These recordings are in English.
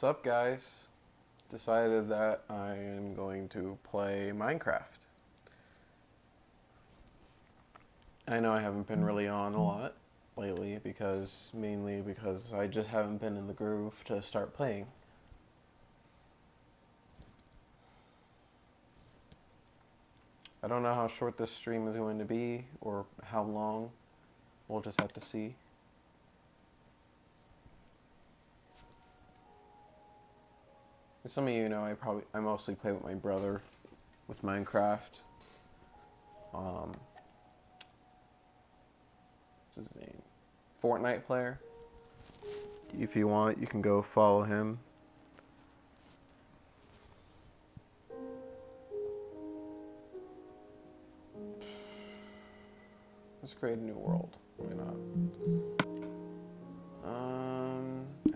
What's up, guys? Decided that I am going to play Minecraft. I know I haven't been really on a lot lately mainly because I just haven't been in the groove to start playing. I don't know how short this stream is going to be or how long. We'll just have to see. As some of you know, I mostly play with my brother with Minecraft. What's his name? Fortnite player. If you want, you can go follow him. Let's create a new world. Why not?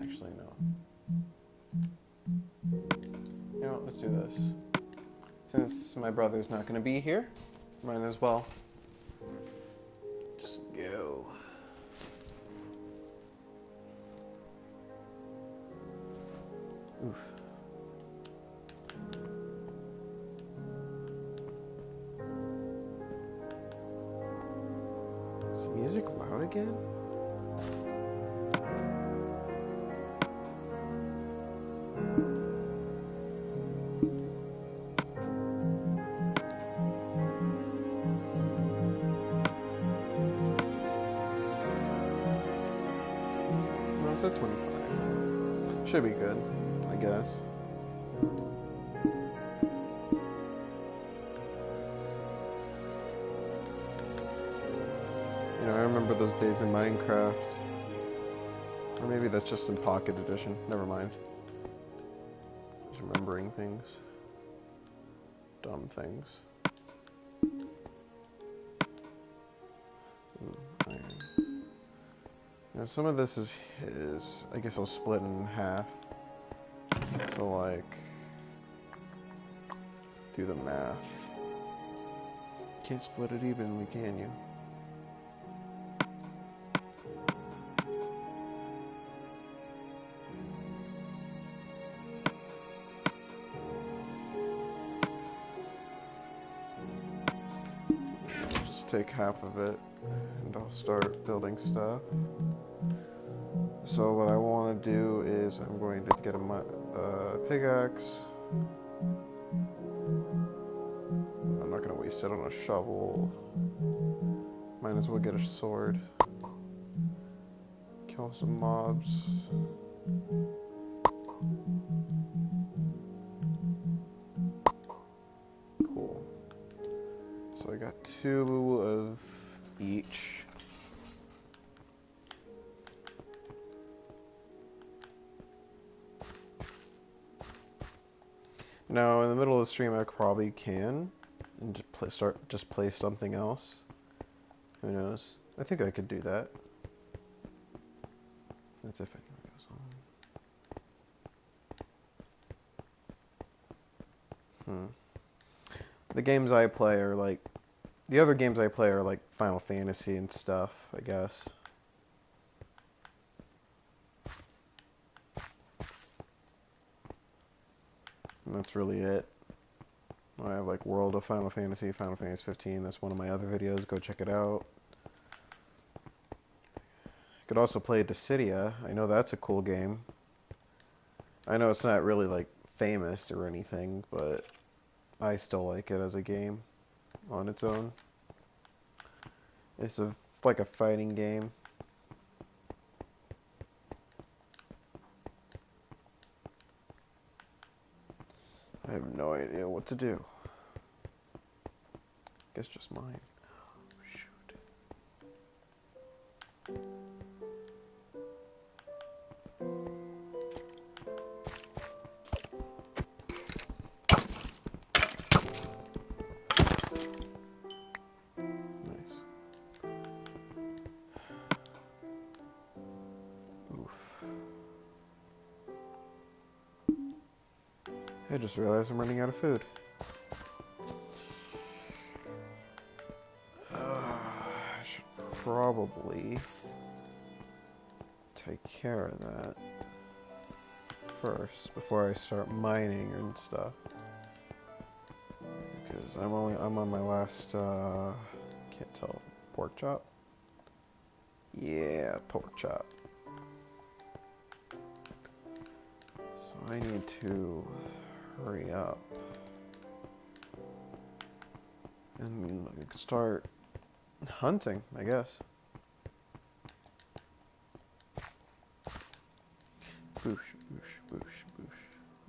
Actually no. You know what, let's do this. Since my brother's not gonna be here, might as well just go. Oof. Is the music loud again? No, it's at 25. Should be good, I guess. You know, I remember those days in Minecraft. Or maybe that's just in Pocket Edition. Never mind. Just remembering things. Dumb things. Iron. Now some of this is I guess I'll split in half. So like, do the math. Can't split it evenly, can you? Just take half of it and I'll start building stuff. So what I want to do is I'm going to get a pickaxe. I'm not going to waste it on a shovel. Might as well get a sword. Kill some mobs. Cool. So I got 2 of each. Now, in the middle of the stream, I probably can and just play something else. Who knows? I think I could do that. That's if anyone goes on. The games I play are like, the other games I play are like Final Fantasy and stuff, I guess. And that's really it. I have like World of Final Fantasy, Final Fantasy 15. That's one of my other videos. Go check it out. I could also play Dissidia. I know that's a cool game. I know it's not really like famous or anything, but I still like it as a game on its own. It's like a fighting game. I have no idea what to do. Guess just mine. Oh, shoot. Nice. Oof. I just realized I'm running out of food. I should probably take care of that. first before I start mining and stuff. Because I'm on my last can't tell, pork chop. Yeah, pork chop. So I need to hurry up and start hunting, I guess. Boosh, boosh, boosh, boosh,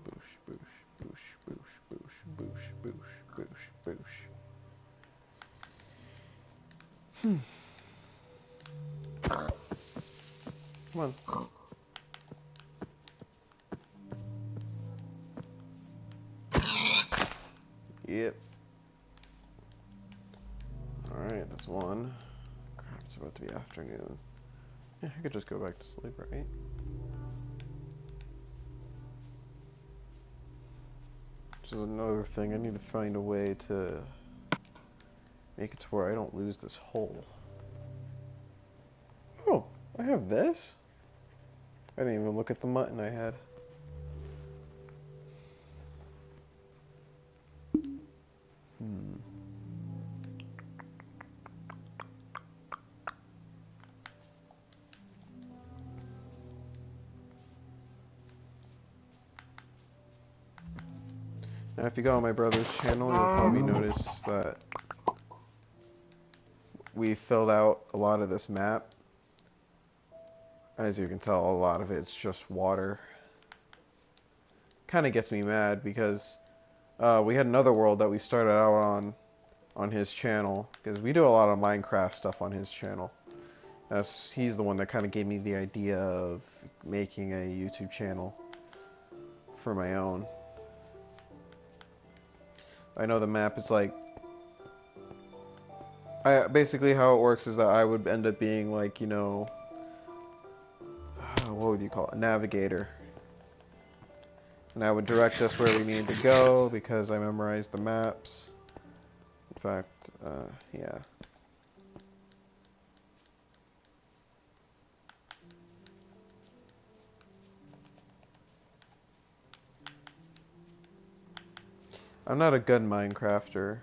boosh, boosh, boosh, boosh, boosh, boosh, boosh, boosh. Come on. Yep. Alright, that's one. Crap, it's about to be afternoon. Yeah, I could just go back to sleep, right? Which is another thing, I need to find a way to make it to where I don't lose this hole. Oh, I have this? I didn't even look at the mutton I had. Now if you go on my brother's channel, you'll probably notice that we filled out a lot of this map. As you can tell, a lot of it's just water. Kind of gets me mad because we had another world that we started out on his channel, because we do a lot of Minecraft stuff on his channel. He's the one that kind of gave me the idea of making a YouTube channel for my own. I know the map is like, basically how it works is that I would end up being like, you know, what would you call it, a navigator. And I would direct us where we needed to go because I memorized the maps. In fact, yeah. I'm not a good Minecrafter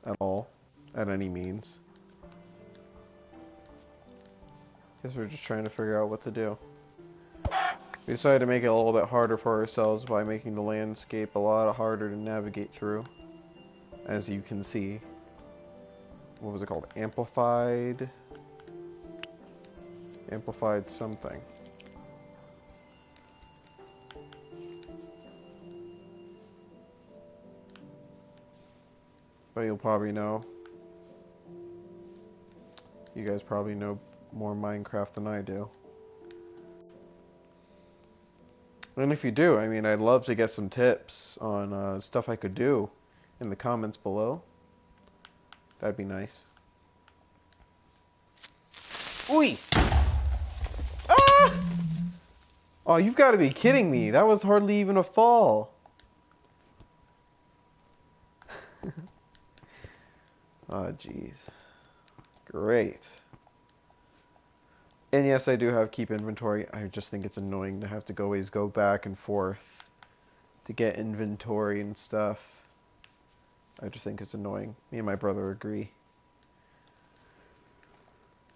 at all, at any means. Guess we're just trying to figure out what to do. We decided to make it a little bit harder for ourselves by making the landscape a lot harder to navigate through. As you can see. What was it called? Amplified something. But you'll probably know. You guys probably know more Minecraft than I do. And if you do, I mean, I'd love to get some tips on stuff I could do in the comments below. That'd be nice. Oi! Ah! Oh, you've got to be kidding me. That was hardly even a fall. Oh, jeez. Great. And yes, I do have keep inventory. I just think it's annoying to have to always go back and forth to get inventory and stuff. I just think it's annoying. Me and my brother agree.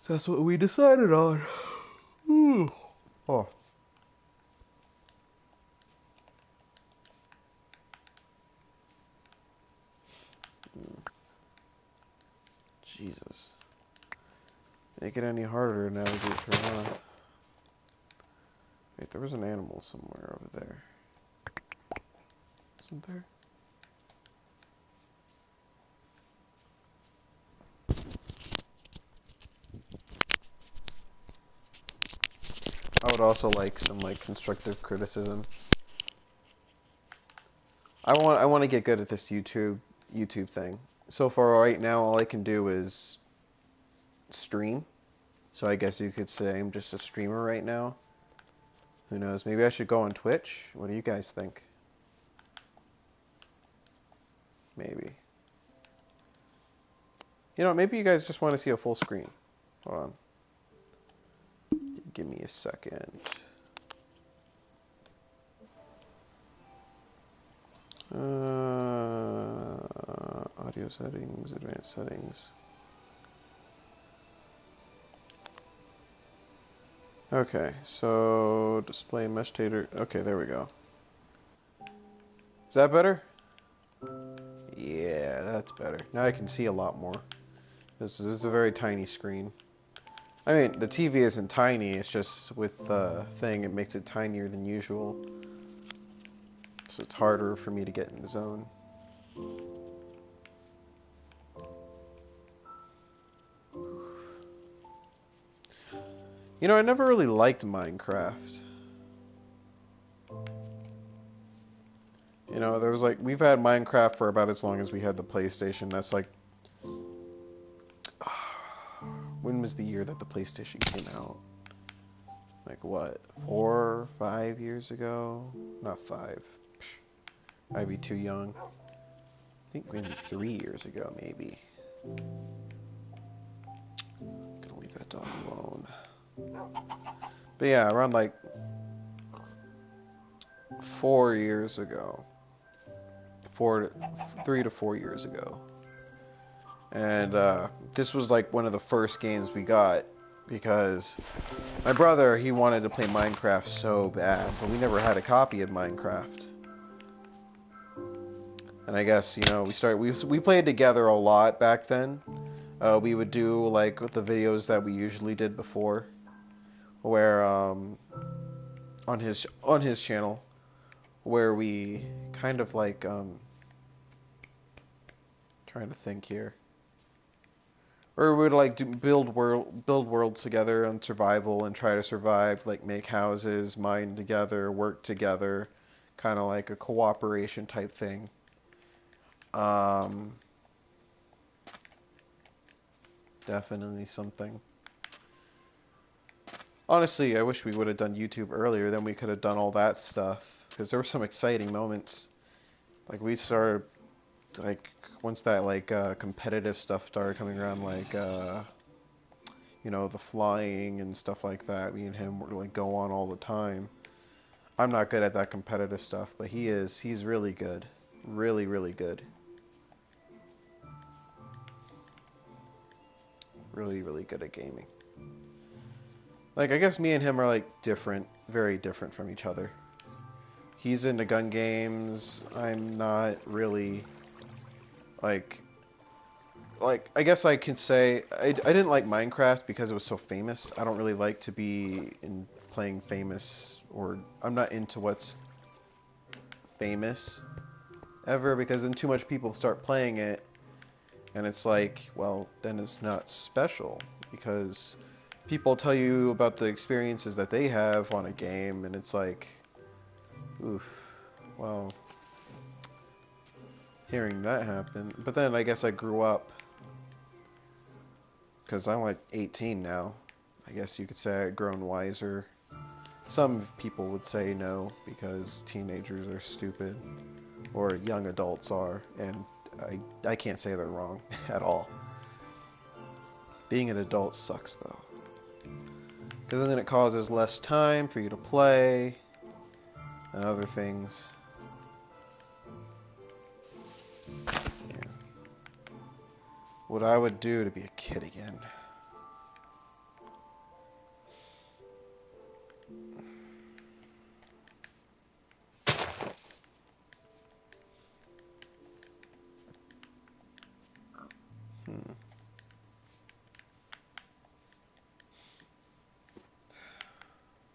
So that's what we decided on. Ooh. Oh. Jesus. Make it any harder to navigate through, huh? Wait, there was an animal somewhere over there. Isn't there? I would also like some constructive criticism. I want to get good at this YouTube thing. So far right now all I can do is stream. So I guess you could say I'm just a streamer right now. Who knows? Maybe I should go on Twitch. What do you guys think? Maybe. You know, maybe you guys just want to see a full screen. Hold on. Give me a second. video settings, advanced settings. Okay, so display mesh tater. Okay, there we go. Is that better? Yeah, that's better. Now I can see a lot more. This is a very tiny screen. I mean, the TV isn't tiny, it's just with the thing, it makes it tinier than usual. So it's harder for me to get in the zone. You know, I never really liked Minecraft. You know, there was like, we've had Minecraft for about as long as we had the PlayStation. That's like, when was the year that the PlayStation came out? Like what, 4, 5 years ago? Not 5. I'd be too young. I think maybe 3 years ago, maybe. Gonna leave that dog alone. But yeah, around like 4 years ago. 3 to 4 years ago. And this was like one of the first games we got because my brother, he wanted to play Minecraft so bad, but we never had a copy of Minecraft. And I guess, you know, we played together a lot back then. We would do like the videos that we usually did before, where on his channel, where we kind of like trying to think here. Or we would like build worlds together on survival and try to survive, like make houses, mine together, work together, kind of like a cooperation type thing. Definitely something. Honestly, I wish we would have done YouTube earlier, then we could have done all that stuff, because there were some exciting moments. Like we started, like once that like competitive stuff started coming around, like you know, the flying and stuff like that. Me and him would like go on all the time. I'm not good at that competitive stuff, but he is. He's really good. Really, really good. Really, really good at gaming. Like, I guess me and him are like different, very different from each other. He's into gun games. I'm not really like I guess I can say I didn't like Minecraft because it was so famous. I don't really like to be in playing famous, or I'm not into what's famous ever, because then too much people start playing it and it's like, well, then it's not special because people tell you about the experiences that they have on a game and it's like, oof, well, hearing that happen. But then I guess I grew up because I'm like 18 now. I guess you could say I've grown wiser. Some people would say no because teenagers are stupid, or young adults are, and I can't say they're wrong at all. Being an adult sucks though, because then it causes less time for you to play and other things. Yeah. What I would do to be a kid again.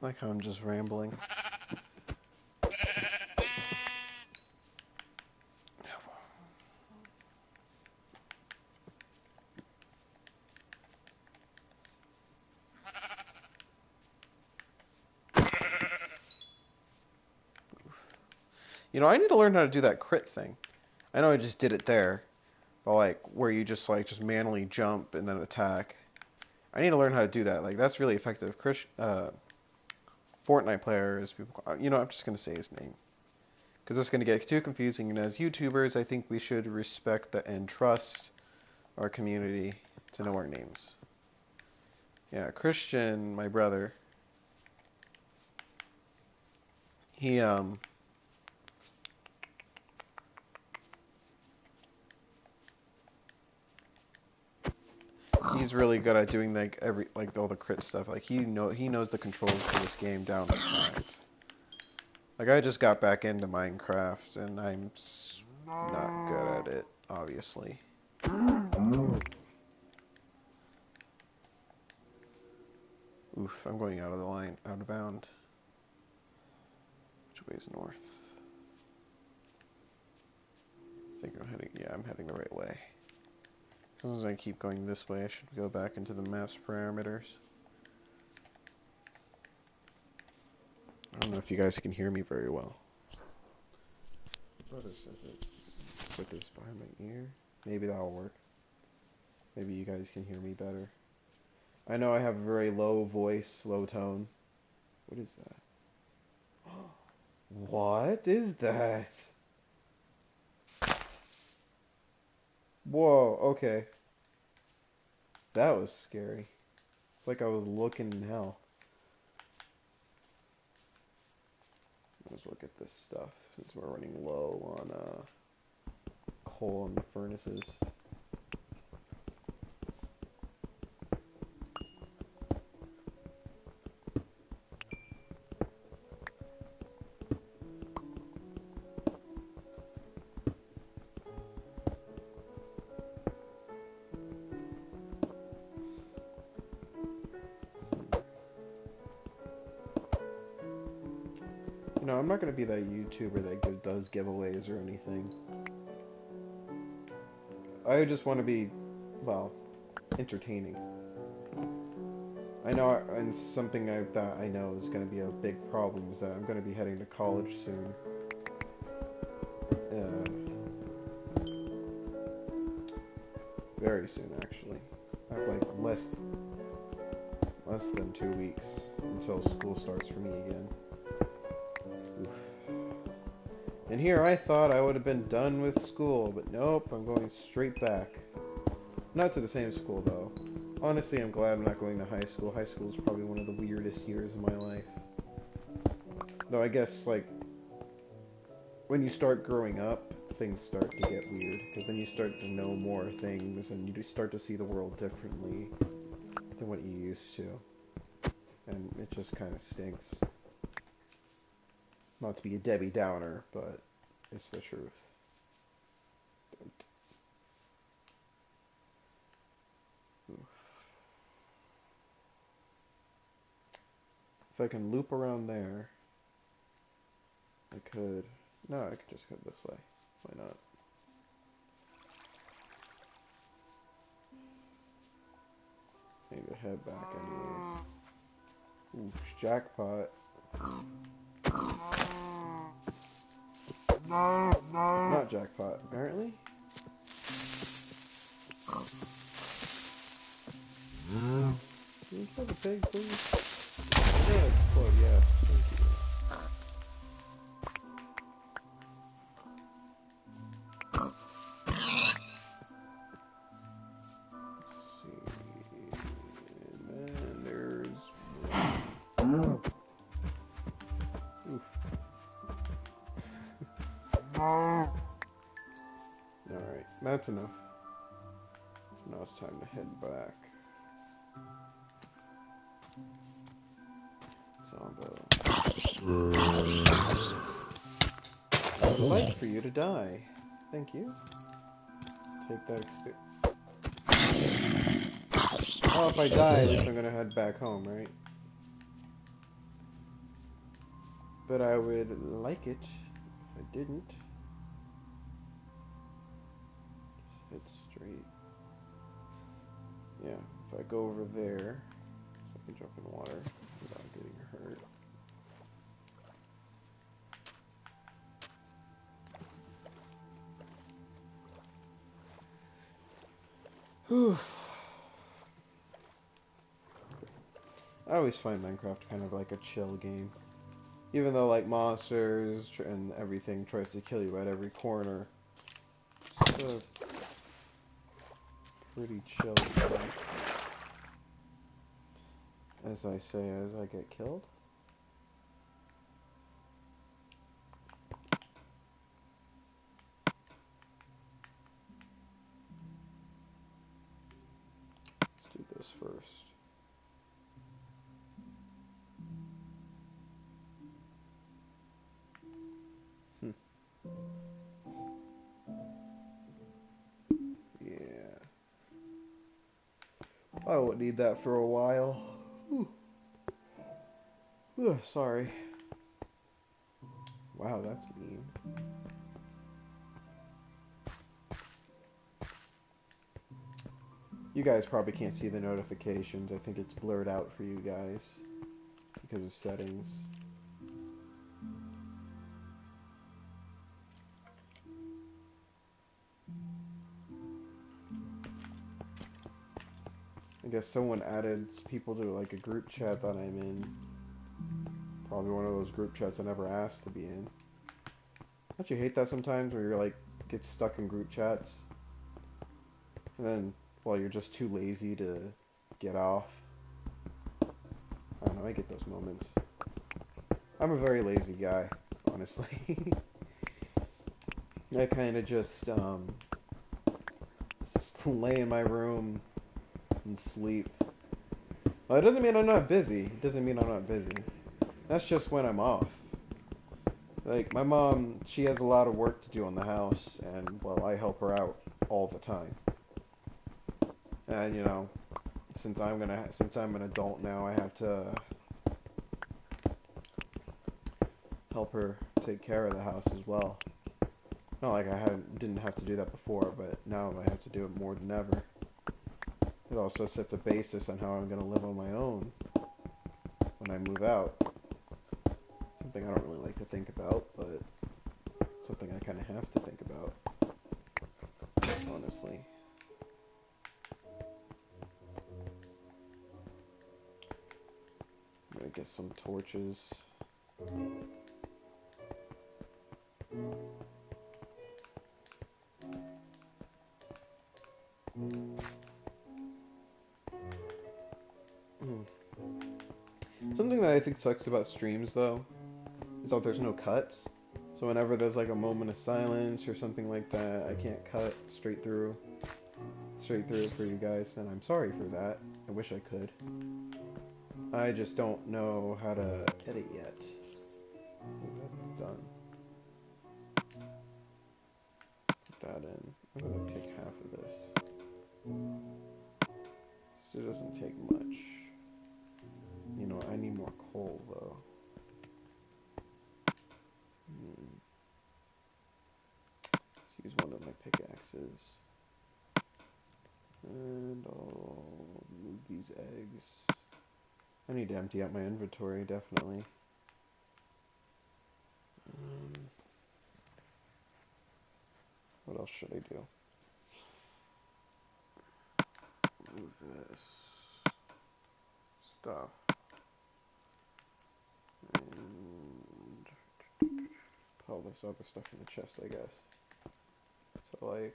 Like how I'm just rambling. You know, I need to learn how to do that crit thing. I know I just did it there, but like where you just like just manually jump and then attack. I need to learn how to do that. Like that's really effective. Fortnite player, as people call, you know, I'm just gonna say his name because it's gonna get too confusing. And as YouTubers, I think we should respect and trust our community to know our names. Yeah, Christian, my brother. He He's really good at doing like all the crit stuff. Like he knows the controls for this game down to science. Like I just got back into Minecraft and not good at it, obviously. Oof, I'm going out of the line, out of bound. Which way's north? I think I'm heading the right way. As long as I keep going this way, I should go back into the map's parameters. I don't know if you guys can hear me very well. What is it? Put this behind my ear. Maybe that'll work. Maybe you guys can hear me better. I know I have a very low voice, low tone. What is that? What is that? Whoa, okay. That was scary. It's like I was looking in hell. Let's look at this stuff since we're running low on coal in the furnaces. You know, I'm not gonna be that YouTuber that does giveaways or anything. I just want to be, well, entertaining. I know, and something that I know is going to be a big problem is that I'm going to be heading to college soon. Very soon, actually. I have like less than 2 weeks until school starts for me again. Oof. And here I thought I would have been done with school, but nope, I'm going straight back. Not to the same school, though. Honestly, I'm glad I'm not going to high school. High school is probably one of the weirdest years of my life. Though I guess, like, when you start growing up, things start to get weird. Because then you start to know more things, and you start to see the world differently than what you used to. And it just kind of stinks. Not to be a Debbie Downer, but it's the truth. If I can loop around there, I could... No, I could just go this way. Why not? I need to head back anyways. Ooh, jackpot. Not jackpot, apparently. Can you kill the pig, please? Yeah, explode, yes. Thank you. Let's see. And then there's... Oof. Alright, that's enough. Now it's time to head back. Zombo. I'd like for you to die. Thank you. Take that experience. Oh, if I die, at least I'm gonna head back home, right? But I would like it if I didn't. Just head straight. Yeah, if I go over there, so I can jump in water without getting hurt. Whew. I always find Minecraft kind of like a chill game. Even though like monsters and everything tries to kill you at every corner, it's still a pretty chill game. As I say, as I get killed. first. Hmm. Yeah. I won't need that for a while. Whew. Ugh, sorry. Wow, that's mean. You guys probably can't see the notifications. I think it's blurred out for you guys because of settings. I guess someone added people to like a group chat that I'm in. Probably one of those group chats I never asked to be in. Don't you hate that sometimes where you're like, get stuck in group chats? And then, well, you're just too lazy to get off. I don't know, I get those moments. I'm a very lazy guy, honestly. I kind of just lay in my room and sleep. Well, it doesn't mean I'm not busy. It doesn't mean I'm not busy. That's just when I'm off. Like, my mom, she has a lot of work to do in the house, and, well, I help her out all the time. And, you know, since I'm an adult now, I have to help her take care of the house as well. Not like didn't have to do that before, but now I have to do it more than ever. It also sets a basis on how I'm going to live on my own when I move out. Something I don't really like to think about, but something I kind of have to think about, honestly. I'm going to get some torches. Something that I think sucks about streams, though, is that there's no cuts. So whenever there's like a moment of silence or something like that, I can't cut straight through it for you guys, and I'm sorry for that. I wish I could. I just don't know how to edit yet. That's done. Put that in. I'm gonna take half of this. So it doesn't take much. You know, I need more coal though. Let's use one of my pickaxes. And I'll move these eggs. I need to empty out my inventory, definitely. What else should I do? Move this stuff. And pile this other stuff in the chest, I guess. So, like...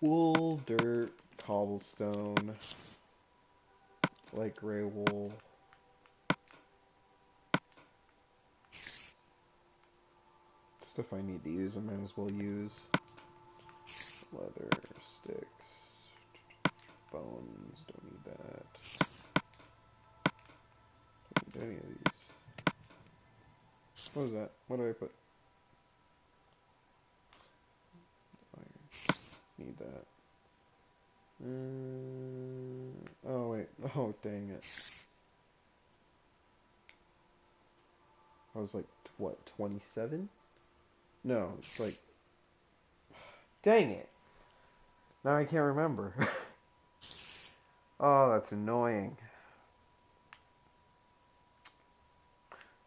wool, dirt, cobblestone, light gray wool. Stuff I need to use, I might as well use. Leather, sticks, bones, don't need that. Don't need any of these. What was that? What did I put? Iron. Need that. Oh wait, oh dang it. I was like, what, 27? No, it's like... Dang it! Now I can't remember. Oh, that's annoying.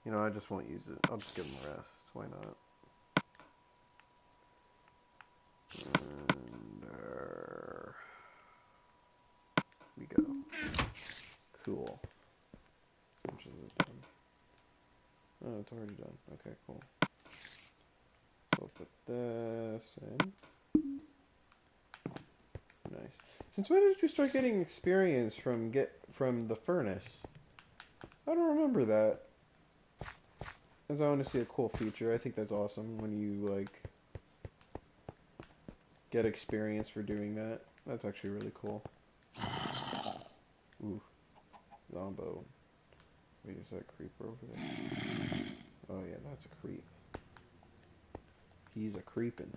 You know, I just won't use it. I'll just give him a rest. Why not? And there we go. Cool. Which is it done? Oh, it's already done. Okay, cool. So I'll put this in. Nice. Since when did you start getting experience from the furnace? I don't remember that. That's honestly a cool feature. I think that's awesome when you like get experience for doing that. That's actually really cool. Ooh, Zombo. Wait, is that a creeper over there? Oh yeah, that's a creep. He's a creepin'.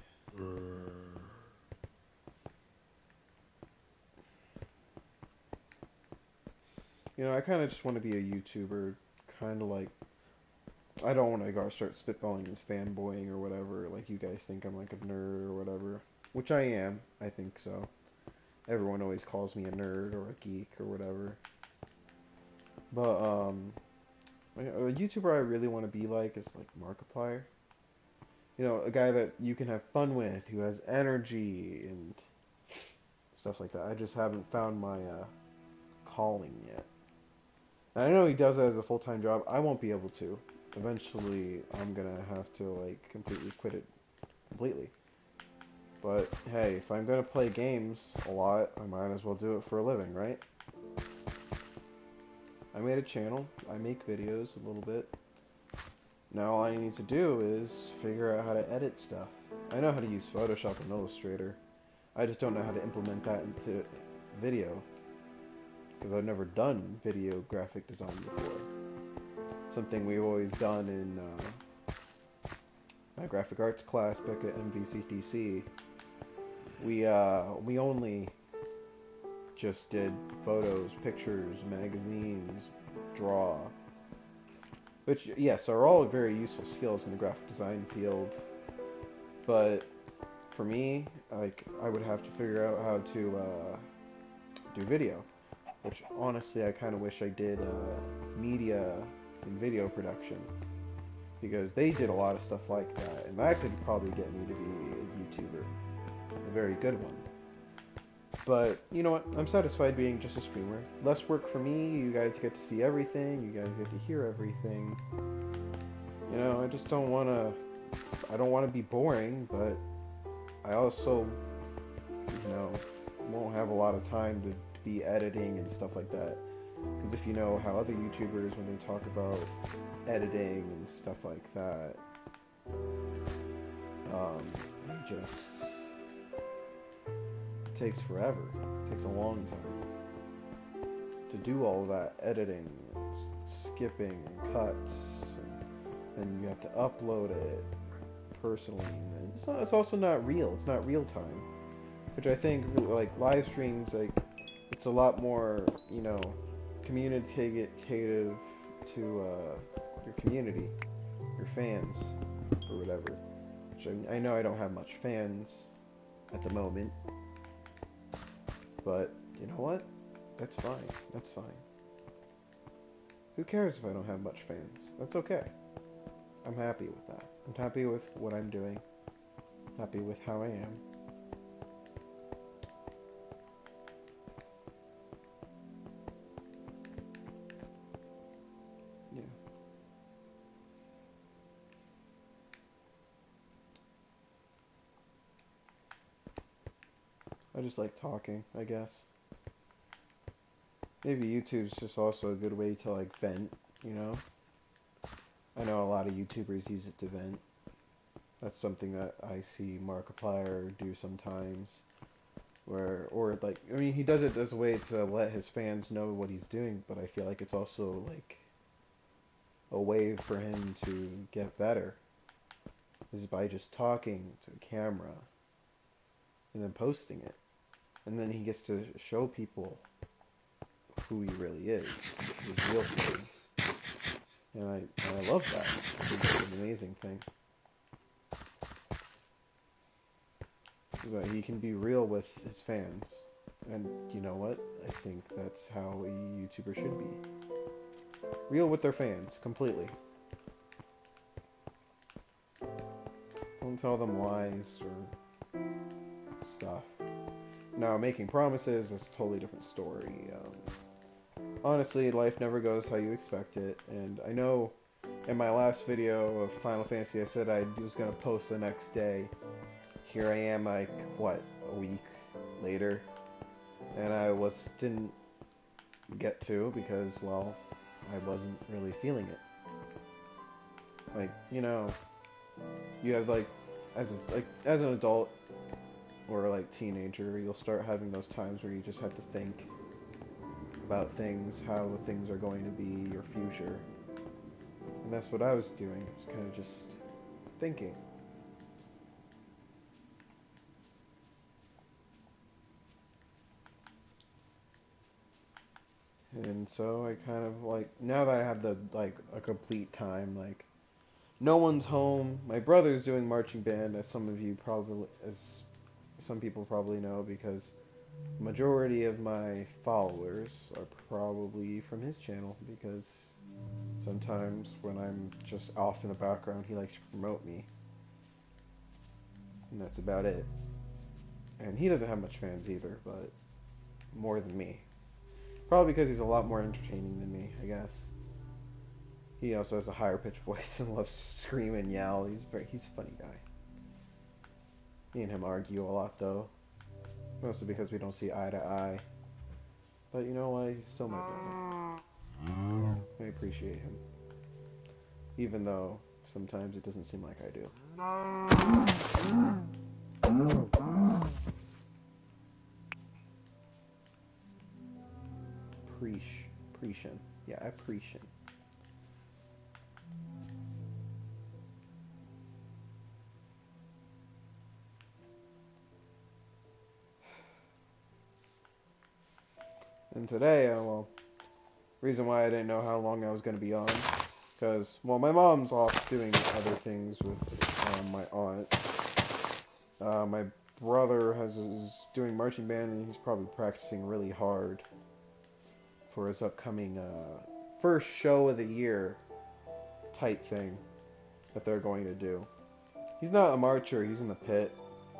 You know, I kind of just want to be a YouTuber, kind of like, I don't want to go start spitballing and fanboying or whatever, like you guys think I'm like a nerd or whatever, which I am, I think so. Everyone always calls me a nerd or a geek or whatever. But, a YouTuber I really want to be like is like Markiplier. You know, a guy that you can have fun with, who has energy and stuff like that. I just haven't found my calling yet. And I know he does it as a full-time job. I won't be able to. Eventually, I'm gonna have to like completely quit it completely. But hey, if I'm gonna play games a lot, I might as well do it for a living, right? I made a channel. I make videos a little bit. Now all I need to do is figure out how to edit stuff. I know how to use Photoshop and Illustrator. I just don't know how to implement that into video. Because I've never done video graphic design before. Something we've always done in my graphic arts class back at MVCTC. We only just did photos, pictures, magazines, draw. Which, yes, are all very useful skills in the graphic design field. But for me, like, I would have to figure out how to do video. Which, honestly, I kind of wish I did media and video production. Because they did a lot of stuff like that. And that could probably get me to be a YouTuber. A very good one. But, you know what? I'm satisfied being just a streamer. Less work for me, you guys get to see everything, you guys get to hear everything. You know, I just don't want to... I don't want to be boring, but I also, you know, won't have a lot of time to be editing and stuff like that. Because if you know how other YouTubers, when they talk about editing and stuff like that, they just... It takes forever. It takes a long time to do all that editing, skipping, and cuts, and you have to upload it personally. And it's also not real. It's not real time, which I think like live streams, like it's a lot more, you know, communicative to your community, your fans, or whatever. Which I know I don't have much fans at the moment. But, you know what? That's fine. That's fine. Who cares if I don't have much fans? That's okay. I'm happy with that. I'm happy with what I'm doing. Happy with how I am. Yeah. I just like talking, I guess. Maybe YouTube's just also a good way to like vent, you know? I know a lot of YouTubers use it to vent. That's something that I see Markiplier do sometimes. Or like, I mean, he does it as a way to let his fans know what he's doing, but I feel like it's also like a way for him to get better. Is by just talking to the camera and then posting it. And then he gets to show people who he really is, his real feelings. And I love that. I think it's an amazing thing. Is that he can be real with his fans. And you know what? I think that's how a YouTuber should be. Real with their fans, completely. Don't tell them lies or stuff. Now, making promises is a totally different story. Honestly, life never goes how you expect it, and I know in my last video of Final Fantasy I said I was going to post the next day. Here I am, like, what, a week later, and I didn't get to because, well, I wasn't really feeling it. Like, you know, you have, like, as an adult, or like teenager, you'll start having those times where you just have to think about things, how things are going to be, your future. And that's what I was doing. I was kind of just thinking. And so I kind of like, now that I have the like a complete time, like no one's home. My brother's doing marching band, as some people probably know, because majority of my followers are probably from his channel, because sometimes when I'm just off in the background, he likes to promote me, and that's about it. And he doesn't have much fans either, but more than me. Probably because he's a lot more entertaining than me, I guess. He also has a higher pitched voice and loves to scream and yell. He's a funny guy. Me and him argue a lot though, mostly because we don't see eye to eye. But you know what? He's still my brother. I appreciate him, even though sometimes it doesn't seem like I do. Appreciation. Yeah, appreciation. And today, well, reason why I didn't know how long I was going to be on, because, well, my mom's off doing other things with my aunt. My brother is doing marching band, and he's probably practicing really hard for his upcoming first show of the year type thing that they're going to do. He's not a marcher, he's in the pit,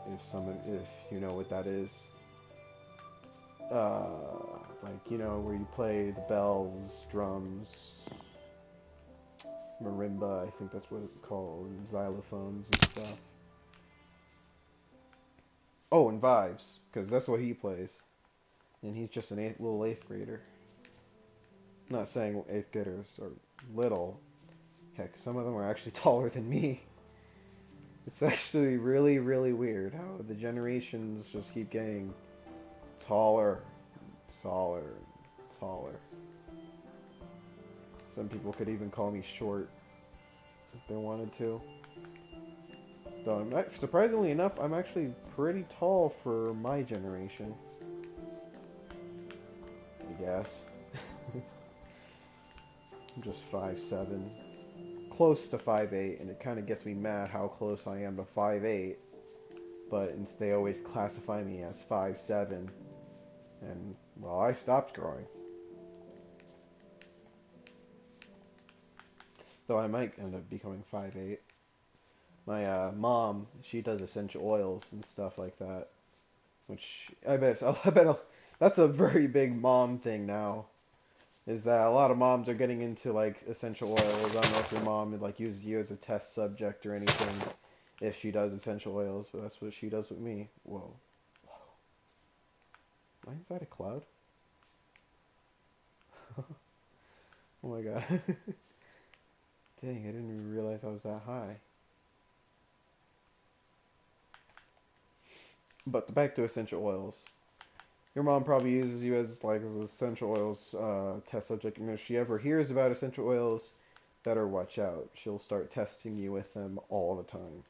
if you know what that is. Like, you know, where you play the bells, drums, marimba, I think that's what it's called, and xylophones and stuff. Oh, and vibes, because that's what he plays. And he's just a little 8th grader. I'm not saying 8th graders are little. Heck, some of them are actually taller than me. It's actually really, really weird how the generations just keep getting taller, taller, taller. Some people could even call me short if they wanted to. Though, surprisingly enough, I'm actually pretty tall for my generation, I guess. I'm just 5'7", close to 5'8", and it kind of gets me mad how close I am to 5'8", but they always classify me as 5'7", and, well, I stopped growing. Though I might end up becoming 5'8". My mom, she does essential oils and stuff like that, which I bet that's a very big mom thing now. Is that a lot of moms are getting into like essential oils. I don't know if your mom like uses you as a test subject or anything if she does essential oils, but that's what she does with me. Whoa. Am I inside a cloud? Oh my god. Dang, I didn't even realize I was that high. But back to essential oils. Your mom probably uses you as like an essential oils test subject, and if she ever hears about essential oils, better watch out. She'll start testing you with them all the time.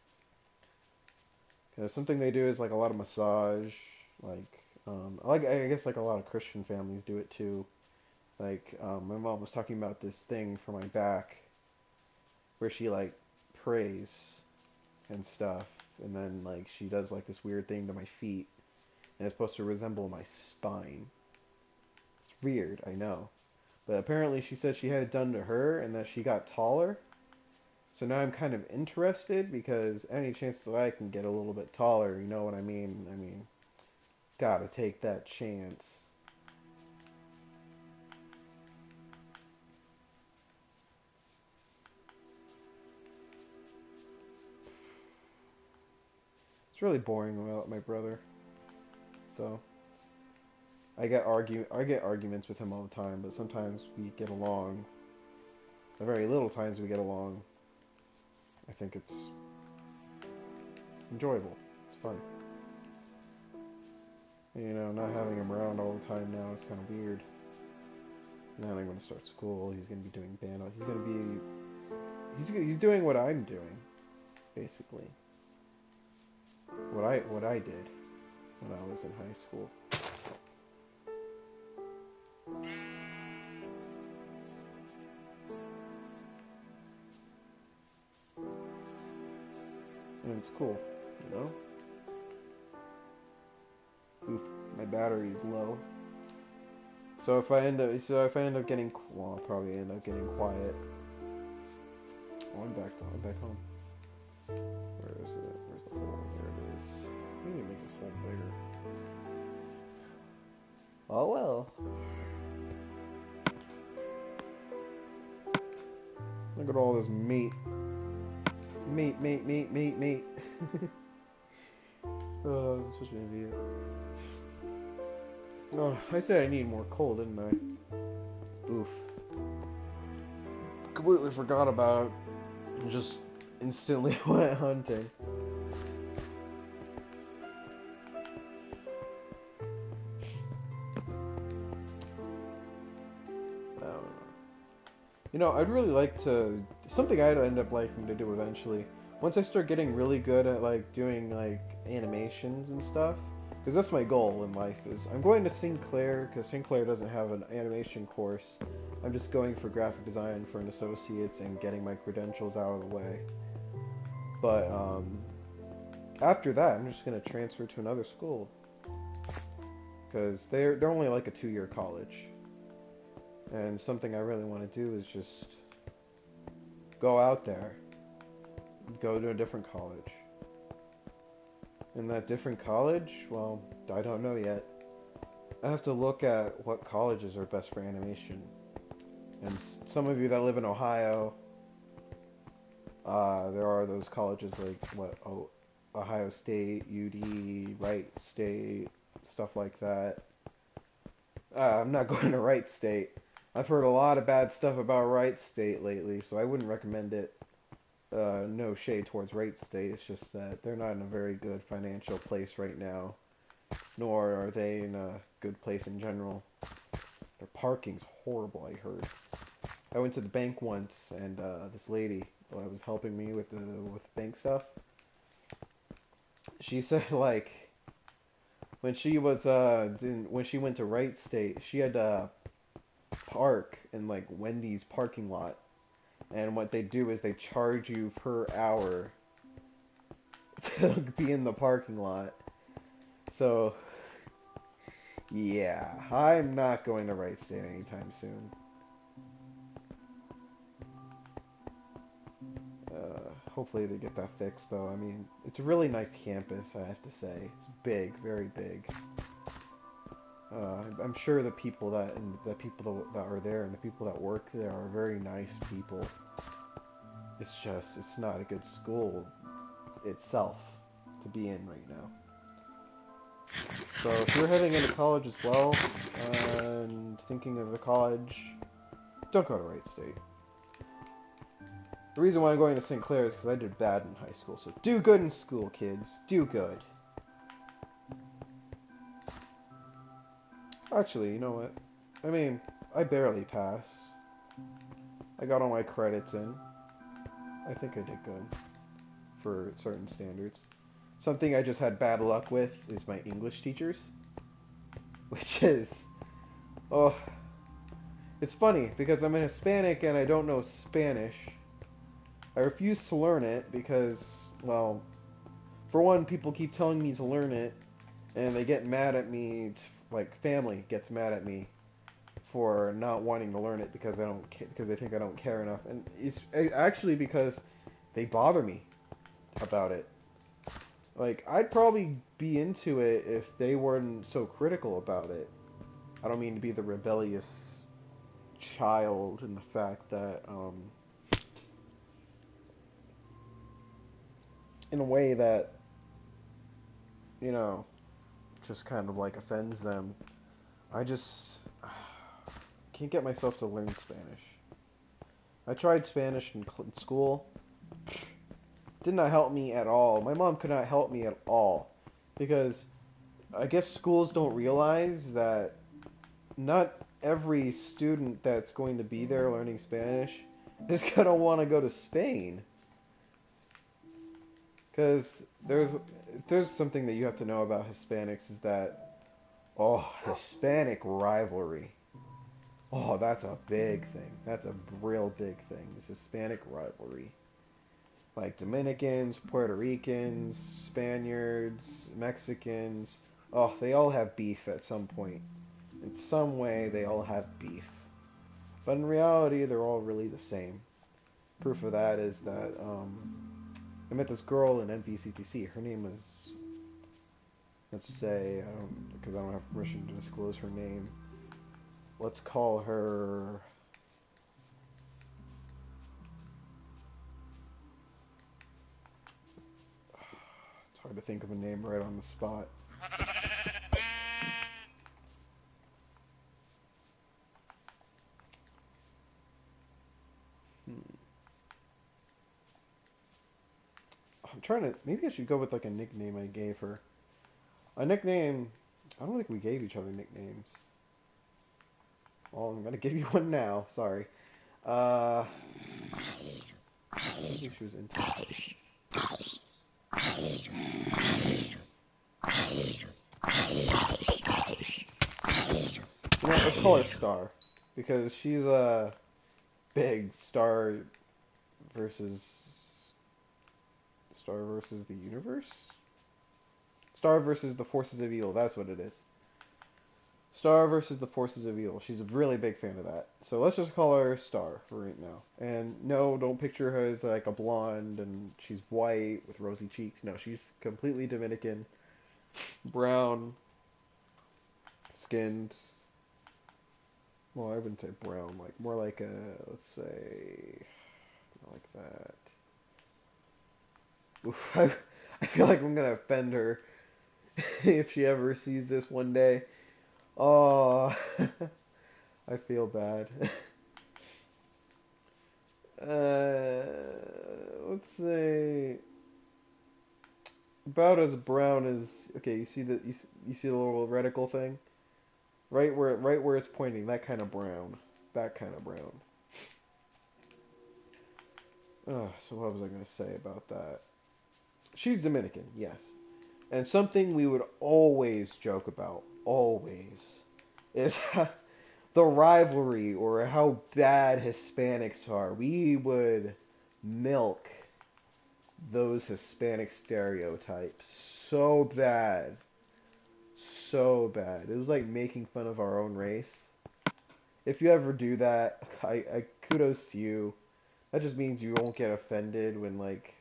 Because something they do is like a lot of massage, I guess like a lot of Christian families do it too. Like my mom was talking about this thing for my back, where she like prays and stuff, and then like she does like this weird thing to my feet, and it's supposed to resemble my spine. It's weird, I know. But apparently she said she had it done to her and that she got taller. So now I'm kind of interested because any chance that I can get a little bit taller, you know what I mean? I mean, gotta take that chance. It's really boring without my brother, though. I get arguments with him all the time, but sometimes we get along. The very little times we get along, I think it's enjoyable. It's fun. You know, not having him around all the time now is kind of weird. Now I'm going to start school. He's going to be doing band. He's going to be. He's doing what I'm doing, basically. What I did when I was in high school. And it's cool, you know? Oof, my battery's low. So if I end up getting, well, I'll probably end up getting quiet. Oh, I'm back home. Where is it? Where's the hole? There it is. I need to make this hole bigger. Oh well. Look at all this meat. Meat. Oh, I'm such an idiot. Oh, I said I need more coal, didn't I? Oof. Completely forgot about it. Just instantly went hunting. I don't know. You know, I'd really like to... Something I'd end up liking to do eventually. Once I start getting really good at, like, doing, like, animations and stuff. Because that's my goal in life, is I'm going to Sinclair, because Sinclair doesn't have an animation course. I'm just going for graphic design for an associate's and getting my credentials out of the way. But, after that, I'm just going to transfer to another school. Because they're only like a 2-year college. And something I really want to do is just go out there, go to a different college. In that different college, well, I don't know yet. I have to look at what colleges are best for animation. And some of you that live in Ohio, there are those colleges like, Ohio State, UD, Wright State, stuff like that. I'm not going to Wright State. I've heard a lot of bad stuff about Wright State lately, so I wouldn't recommend it. No shade towards Wright State, it's just that they're not in a very good financial place right now, nor are they in a good place in general. Their parking's horrible, I heard. I went to the bank once, and this lady that was helping me with the bank stuff, she said, like, when she was when she went to Wright State, she had to park in like Wendy's parking lot. And what they do is they charge you per hour to be in the parking lot. So, yeah, I'm not going to Wright State anytime soon. Hopefully they get that fixed, though. I mean, it's a really nice campus, I have to say. It's big, very big. I'm sure the people that are there and the people that work there are very nice people. It's just, it's not a good school itself to be in right now. So if you're heading into college as well, and thinking of a college, don't go to Wright State. The reason why I'm going to Sinclair is because I did bad in high school. So do good in school, kids. Do good. Actually, you know what? I mean, I barely passed. I got all my credits in. I think I did good for certain standards. Something I just had bad luck with is my English teachers. Which is... Oh... It's funny, because I'm a Hispanic and I don't know Spanish. I refuse to learn it because, well... For one, people keep telling me to learn it, and they get mad at me... Like, family gets mad at me for not wanting to learn it because because they think I don't care enough. And it's actually because they bother me about it. Like, I'd probably be into it if they weren't so critical about it. I don't mean to be the rebellious child in the fact that, in a way that, you know, just kind of like offends them. I just can't get myself to learn Spanish. I tried Spanish in school. Did not help me at all. My mom could not help me at all because I guess schools don't realize that not every student that's going to be there learning Spanish is gonna want to go to Spain. Because there's something that you have to know about Hispanics is that, oh, Hispanic rivalry. Oh, that's a big thing. That's a real big thing. This Hispanic rivalry. Like Dominicans, Puerto Ricans, Spaniards, Mexicans. Oh, they all have beef at some point. In some way, they all have beef. But in reality, they're all really the same. Proof of that is that I met this girl in NBCTC. Her name was, let's say, because I don't have permission to disclose her name. Let's call her. It's hard to think of a name right on the spot. Hmm. I'm trying to. Maybe I should go with like a nickname I gave her. A nickname. I don't think we gave each other nicknames. Well, I'm gonna give you one now. Sorry. Uh, maybe she was into it. You know, let's call her Star because she's a big versus Star versus the universe. Star versus the forces of evil. That's what it is. Star versus the forces of evil. She's a really big fan of that. So let's just call her Star for right now. And no, don't picture her as like a blonde and she's white with rosy cheeks. No, she's completely Dominican, brown skinned. Well, I wouldn't say brown, like more like a, let's say, like that. Oof, I feel like I'm gonna offend her if she ever sees this one day. Oh, I feel bad. Uh, let's say about as brown as, okay. You see you see the little reticle thing, right where it's pointing. That kind of brown. So what was I gonna say about that? She's Dominican, yes, and something we would always joke about, always, is the rivalry or how bad Hispanics are. We would milk those Hispanic stereotypes so bad. So bad. It was like making fun of our own race. If you ever do that, I kudos to you. That just means you won't get offended when like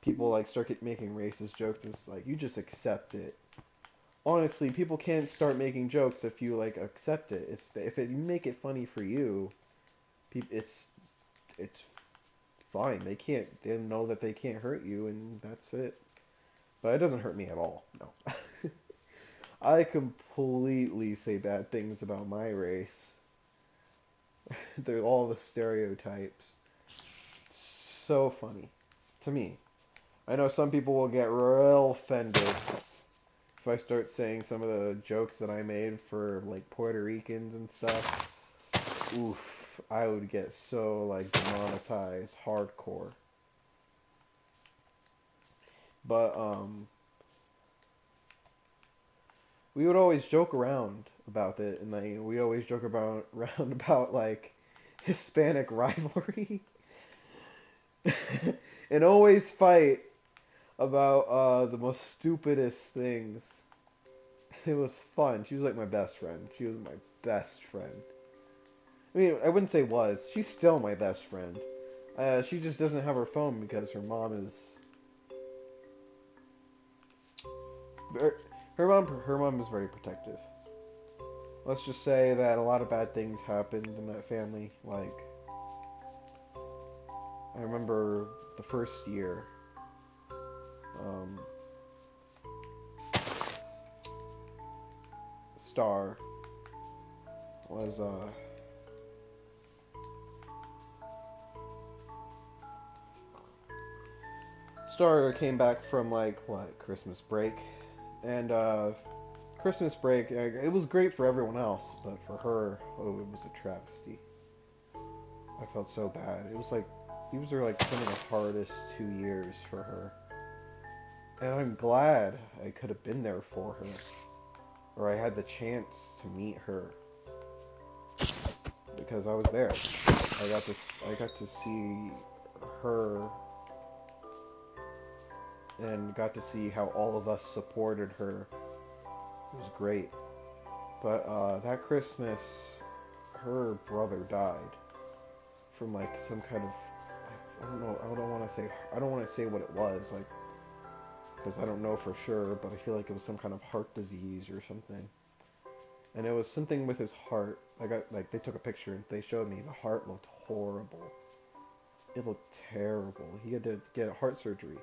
people like start making racist jokes. It's like you just accept it. Honestly, people can't start making jokes if you like accept it. If you make it funny for you, it's fine. They know that they can't hurt you, and that's it. But it doesn't hurt me at all. No. I completely say bad things about my race. They're all the stereotypes. So funny to me. I know some people will get real offended if I start saying some of the jokes that I made for like Puerto Ricans and stuff. Oof, I would get so like demonetized hardcore. But we would always joke around about it, and like we always joke about around about like Hispanic rivalry, and always fight about the most stupidest things. It was fun. She was like my best friend. She was my best friend. I mean, I wouldn't say was. She's still my best friend. She just doesn't have her phone because her, her mom is very protective. Let's just say that a lot of bad things happened in that family. Like, I remember the first year, um, Star was, Star came back from, like, what, Christmas break? And Christmas break, it was great for everyone else, but for her, oh, it was a travesty. I felt so bad. It was like these were like some of the hardest 2 years for her. And I'm glad I could have been there for her, or I had the chance to meet her because I was there. I got to see her and got to see how all of us supported her. It was great. But that Christmas, her brother died from like some kind of I don't know. I don't want to say what it was like because I don't know for sure. But I feel like it was some kind of heart disease or something. And it was something with his heart. I got like they took a picture and they showed me the heart looked horrible. It looked terrible. He had to get heart surgery.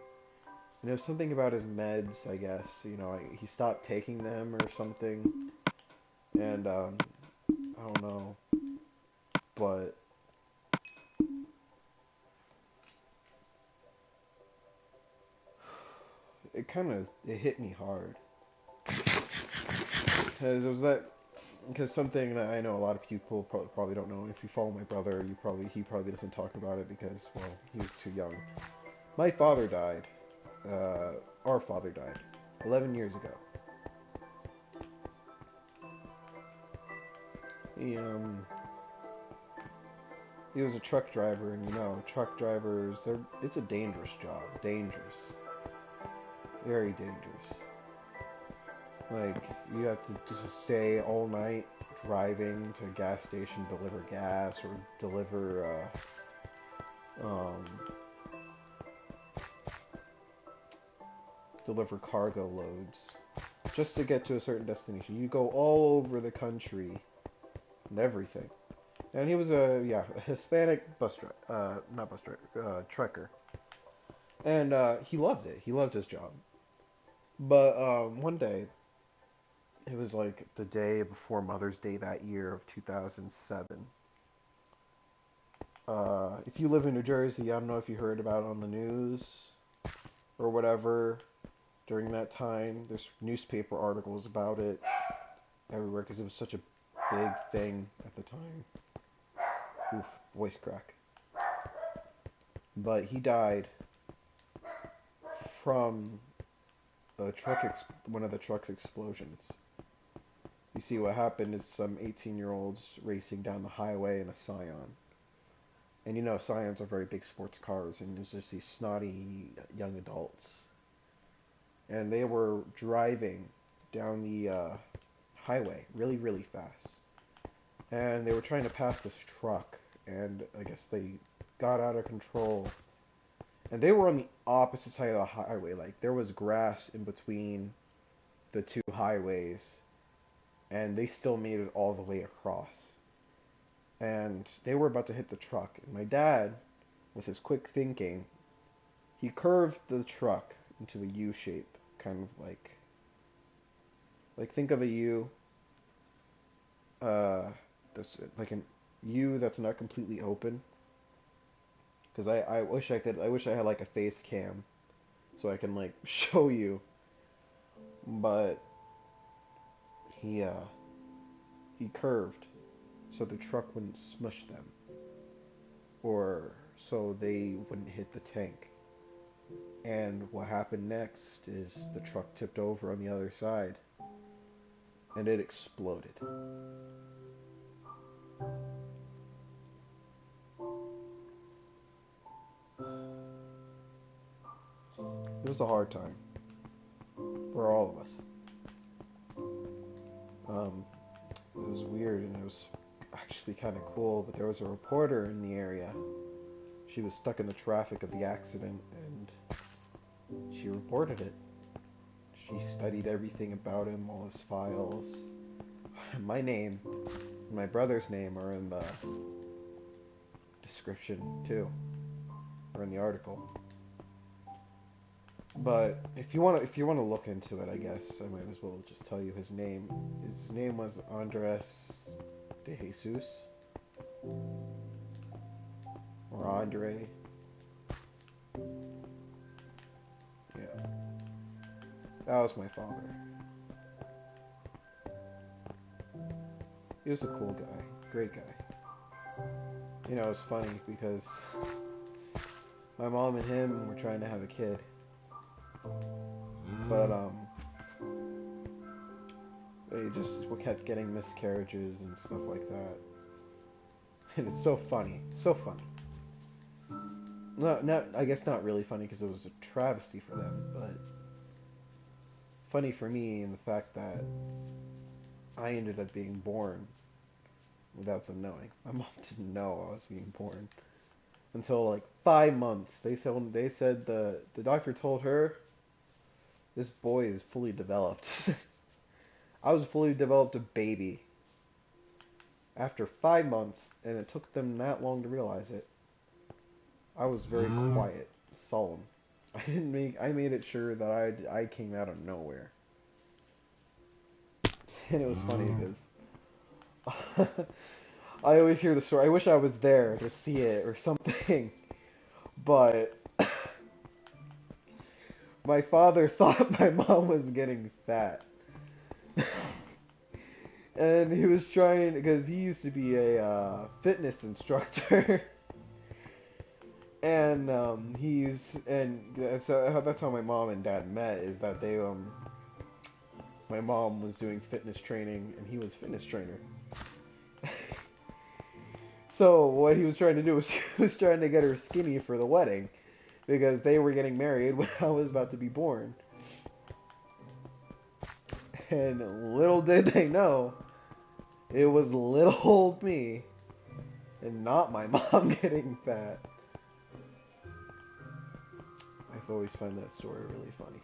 And it was something about his meds, I guess. You know, he stopped taking them or something. And I don't know, but it hit me hard because it was that because something that I know a lot of people probably don't know. If you follow my brother, he probably doesn't talk about it because well he was too young. My father died. Our father died 11 years ago. He um he was a truck driver, and you know truck drivers it's a dangerous job, dangerous, very dangerous. Like, you have to just stay all night driving to a gas station, deliver gas, or um, deliver cargo loads, just to get to a certain destination. You go all over the country and everything. And he was a Hispanic not bus driver, trucker. And he loved it. He loved his job. But one day, it was like the day before Mother's Day that year of 2007. If you live in New Jersey, I don't know if you heard about it on the news or whatever during that time. There's newspaper articles about it everywhere because it was such a big thing at the time. Oof, voice crack. But he died from one of the truck's explosions. You see, what happened is some 18-year-olds racing down the highway in a Scion. And you know, Scions are very big sports cars, and there's just these snotty young adults. And they were driving down the highway really, really fast. And they were trying to pass this truck, and I guess they got out of control. And they were on the opposite side of the highway. Like, there was grass in between the two highways, and they still made it all the way across. And they were about to hit the truck. And my dad, with his quick thinking, he curved the truck into a U shape, kind of like think of a U, that's like an U that's not completely open. Because I wish I wish I had like a face cam, so I can like show you. But he he curved, so the truck wouldn't smush them, or so they wouldn't hit the tank. And what happened next is the truck tipped over on the other side, and it exploded. It was a hard time for all of us. Um, it was weird, and it was actually kind of cool, but there was a reporter in the area. She was stuck in the traffic of the accident, and she reported it. She studied everything about him, all his files. My name and my brother's name are in the description too, or in the article. But if you want to look into it, I guess I might as well just tell you his name. His name was Andres de Jesus, or Andre. Yeah. That was my father. He was a cool guy. Great guy. You know, it was funny because my mom and him were trying to have a kid. But, they just kept getting miscarriages and stuff like that. And it's so funny. So funny. I guess not really funny because it was a travesty for them, but funny for me in the fact that I ended up being born without them knowing. My mom didn't know I was being born until like 5 months. They said the doctor told her this boy is fully developed. I was a fully developed baby after 5 months, and it took them that long to realize it. I was very quiet, solemn. I made it sure that I came out of nowhere. And it was funny because I always hear the story. I wish I was there to see it or something. But my father thought my mom was getting fat. And he was trying, because he used to be a fitness instructor. And that's how my mom and dad met, is that my mom was doing fitness training and he was a fitness trainer. So what he was trying to do was he was trying to get her skinny for the wedding because they were getting married when I was about to be born. And little did they know, it was little old me and not my mom getting fat. I've always found that story really funny.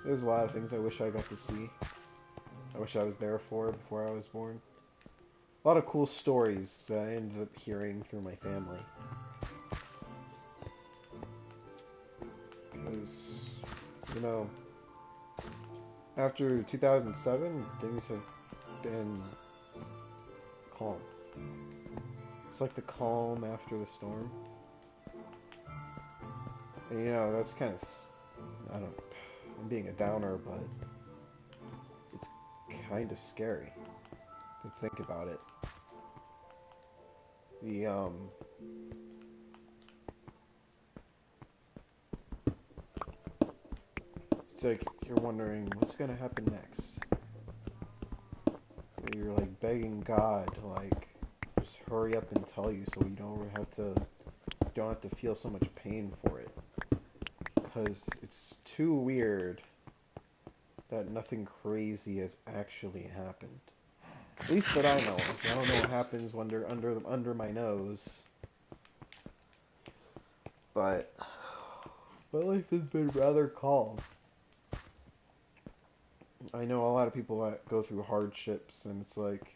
There's a lot of things I wish I got to see. I wish I was there for before I was born. A lot of cool stories that I ended up hearing through my family. Because, you know, after 2007, things have been calm. It's like the calm after the storm. And, you know, that's kind of, I'm being a downer, but it's kind of scary to think about it. It's like you're wondering what's gonna happen next. You're like begging God to like just hurry up and tell you so you don't have to feel so much pain for it. Because it's too weird that nothing crazy has actually happened. At least that I know of. I don't know what happens under my nose. But my life has been rather calm. I know a lot of people that go through hardships, and it's like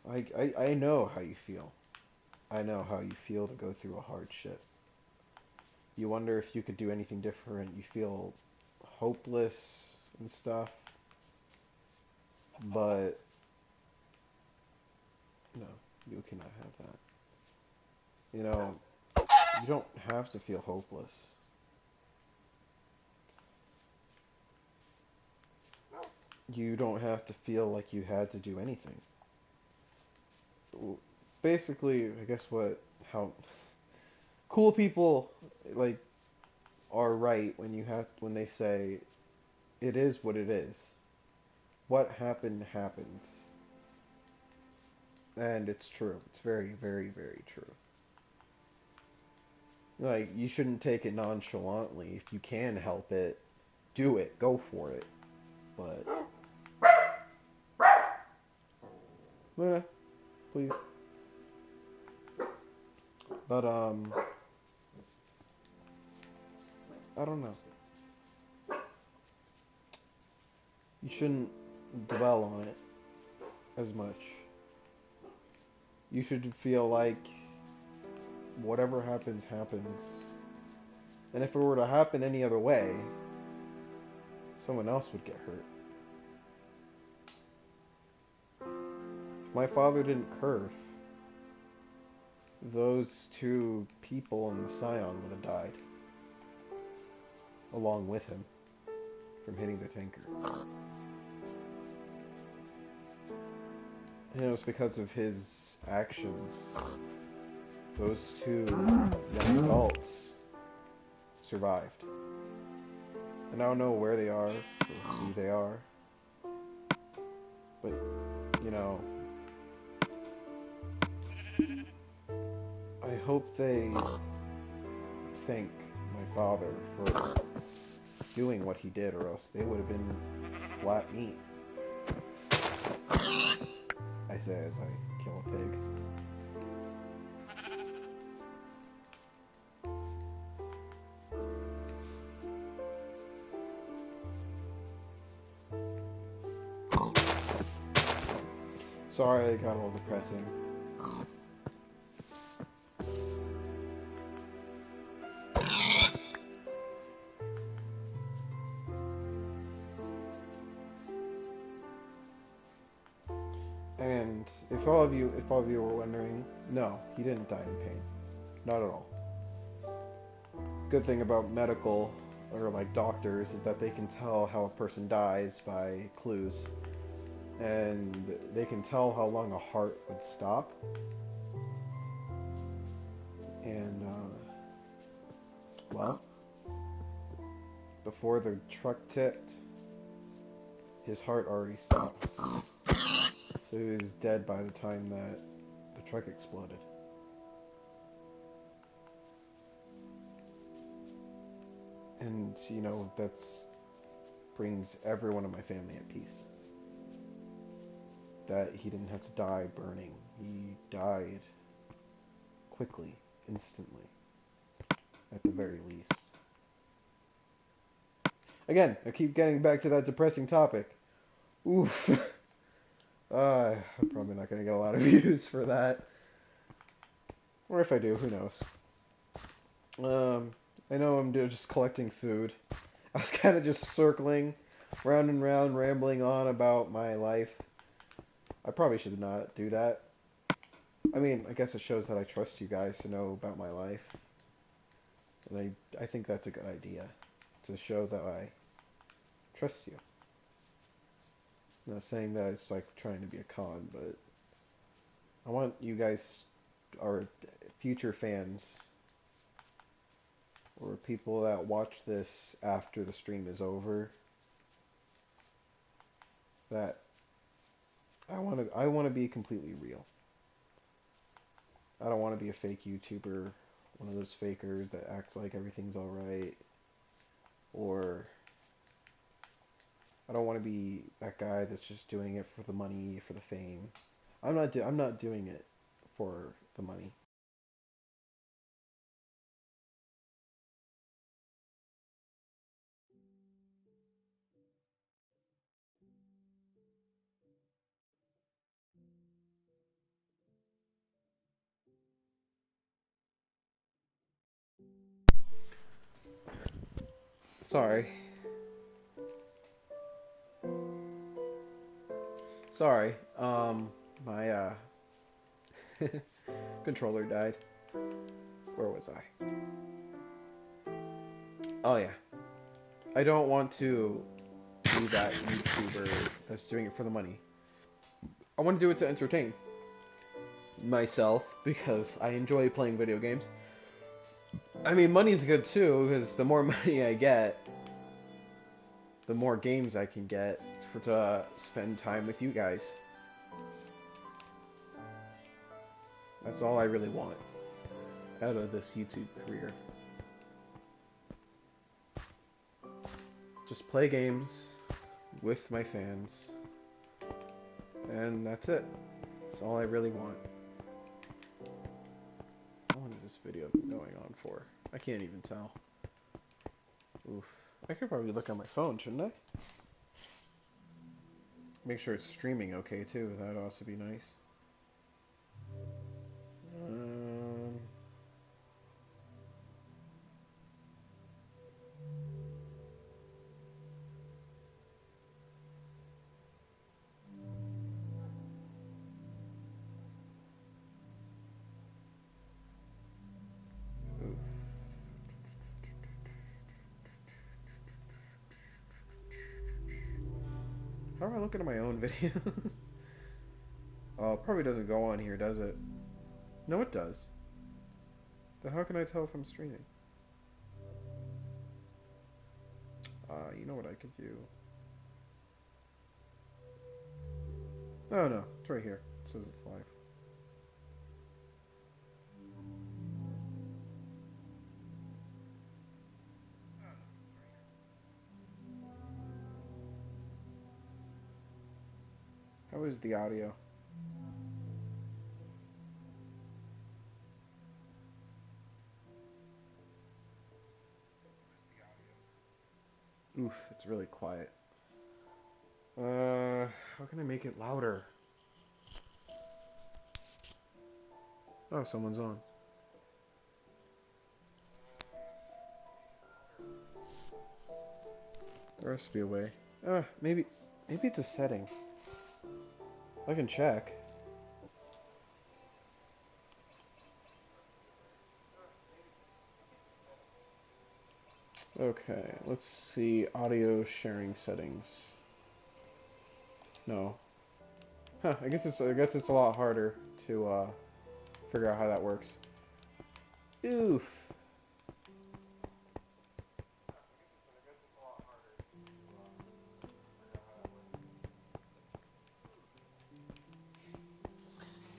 I know how you feel. I know how you feel to go through a hardship. You wonder if you could do anything different. You feel hopeless and stuff. But no, you cannot have that. You know, you don't have to feel hopeless. You don't have to feel like you had to do anything. Basically, I guess how cool people like are right when they say it is what it is. What happened happens. And it's true. It's very, very, very true. Like, you shouldn't take it nonchalantly. If you can help it, do it. Go for it. But please. But I don't know. You shouldn't dwell on it as much. You should feel like whatever happens, happens. And if it were to happen any other way, someone else would get hurt. If my father didn't curve, those two people in the Scion would have died along with him from hitting the tanker. And it was because of his actions. Those two young adults survived. And I don't know where they are, or who they are. But, you know, I hope they thank my father for doing what he did, or else they would have been flat meat. I say as I kill a pig. Sorry, it got a little depressing. And if all of you were wondering, no, he didn't die in pain. Not at all. Good thing about medical, or like doctors, is that they can tell how a person dies by clues. And they can tell how long a heart would stop. And, well, before the truck tipped, his heart already stopped. So he was dead by the time that the truck exploded. And, you know, brings everyone in my family at peace. That he didn't have to die burning. He died quickly, instantly, at the very least. Again, I keep getting back to that depressing topic. Oof. I'm probably not going to get a lot of views for that. Or if I do, who knows. I know I'm just collecting food. I was kind of just circling round and round, rambling on about my life. I probably should not do that. I mean, I guess it shows that I trust you guys to know about my life. And I think that's a good idea. To show that I trust you. I'm not saying that it's like trying to be a con, but I want you guys, our future fans, or people that watch this after the stream is over, that I want to be completely real. I don't want to be a fake YouTuber, one of those fakers that acts like everything's alright, or I don't want to be that guy that's just doing it for the money, for the fame. I'm not doing it for the money. Sorry. Sorry. My controller died. Where was I? Oh yeah. I don't want to be that YouTuber that's doing it for the money. I want to do it to entertain myself because I enjoy playing video games. I mean, money's good too because the more money I get, the more games I can get to spend time with you guys. That's all I really want out of this YouTube career. Just play games with my fans. And that's it. That's all I really want. How long has this video been going on for? I can't even tell. Oof. I could probably look on my phone, shouldn't I? Make sure it's streaming okay too. That'd also be nice. am I looking at my own videos? Oh, it probably doesn't go on here, does it? No, it does. Then how can I tell if I'm streaming? You know what I could do? Oh no, it's right here. It says it's live. How is the audio? Oof, it's really quiet. How can I make it louder? Oh, someone's on. There has to be a way. Maybe it's a setting. I can check. Okay, let's see audio sharing settings. No. Huh, I guess it's a lot harder to figure out how that works. Oof.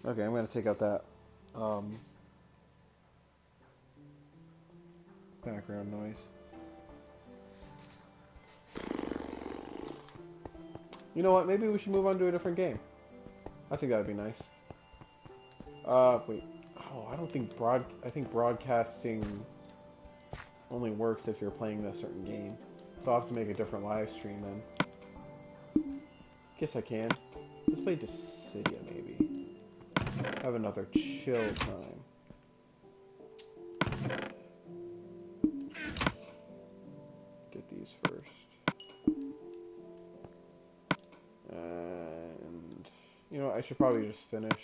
Okay, I'm gonna take out that background noise. You know what? Maybe we should move on to a different game. I think that would be nice. Wait. Oh, I don't think I think broadcasting only works if you're playing a certain game. So I'll have to make a different live stream then. Guess I can. Let's play Dissidia maybe. Have another chill time. Get these first. And you know, I should probably just finish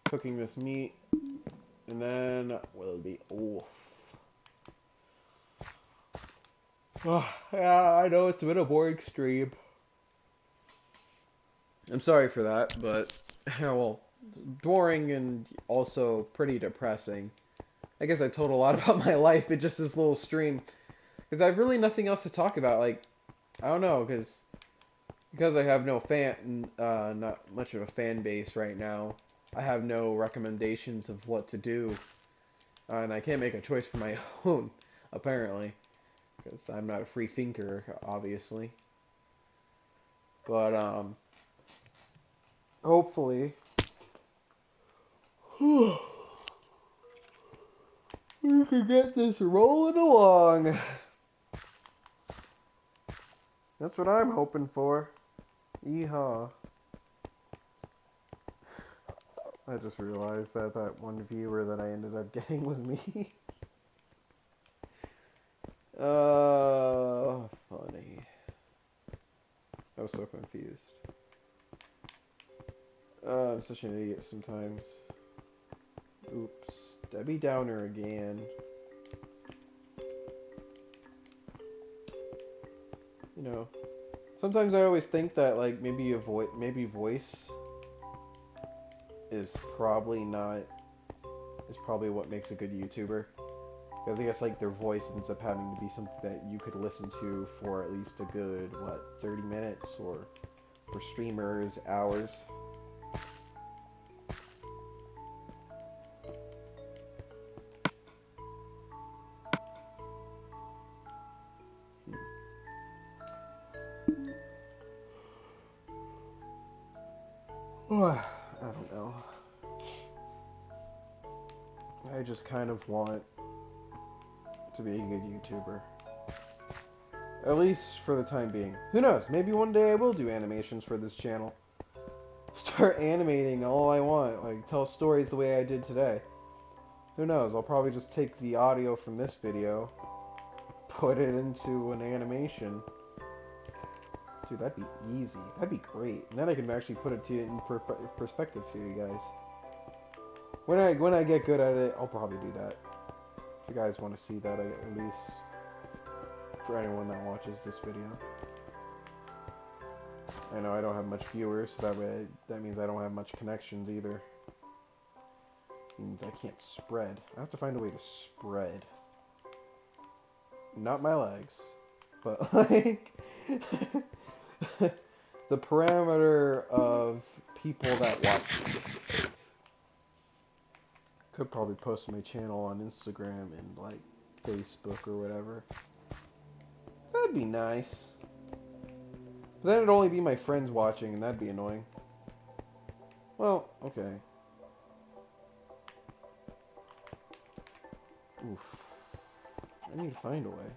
cooking this meat, and then we'll be off. Oh, yeah, I know it's a bit of a boring stream. I'm sorry for that, but well, boring and also pretty depressing. I guess I told a lot about my life in just this little stream, because I have really nothing else to talk about. Like, I don't know, because I have no not much of a fan base right now. I have no recommendations of what to do, and I can't make a choice for my own, apparently, because I'm not a free thinker, obviously. But hopefully, we can get this rolling along. That's what I'm hoping for. Yeehaw. I just realized that that one viewer that I ended up getting was me. Funny. I was so confused. I'm such an idiot sometimes. Oops. Debbie Downer again. You know, sometimes I always think that like maybe voice is probably what makes a good YouTuber. Because I guess like their voice ends up having to be something that you could listen to for at least a good 30 minutes, or for streamers, hours. I don't know. I just kind of want to be a good YouTuber. At least for the time being. Who knows? Maybe one day I will do animations for this channel. Start animating all I want. Like, tell stories the way I did today. Who knows? I'll probably just take the audio from this video, put it into an animation. Dude, that'd be easy. That'd be great. And then I can actually put it in perspective to you guys. When I get good at it, I'll probably do that. If you guys want to see that, at least for anyone that watches this video. I know I don't have much viewers, so that means I don't have much connections either. Means I can't spread. I have to find a way to spread. Not my legs, but like the parameter of people that watch me. Could probably post my channel on Instagram and like Facebook or whatever. That'd be nice. But then it'd only be my friends watching, and that'd be annoying. Well, okay. Oof. I need to find a way.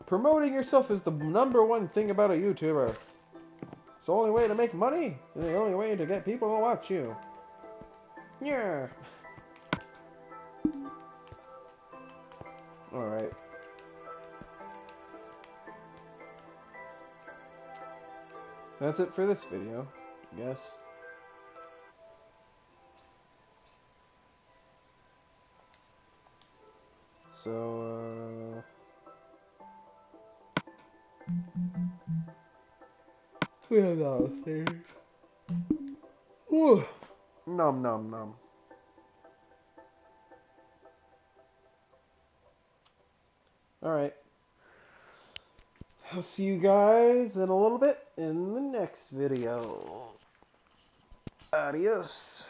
Promoting yourself is the #1 thing about a YouTuber. It's the only way to make money, and the only way to get people to watch you. Yeah. Alright. That's it for this video, I guess. So, we have downstairs. Whew. Nom nom nom. Alright. I'll see you guys in a little bit in the next video. Adios.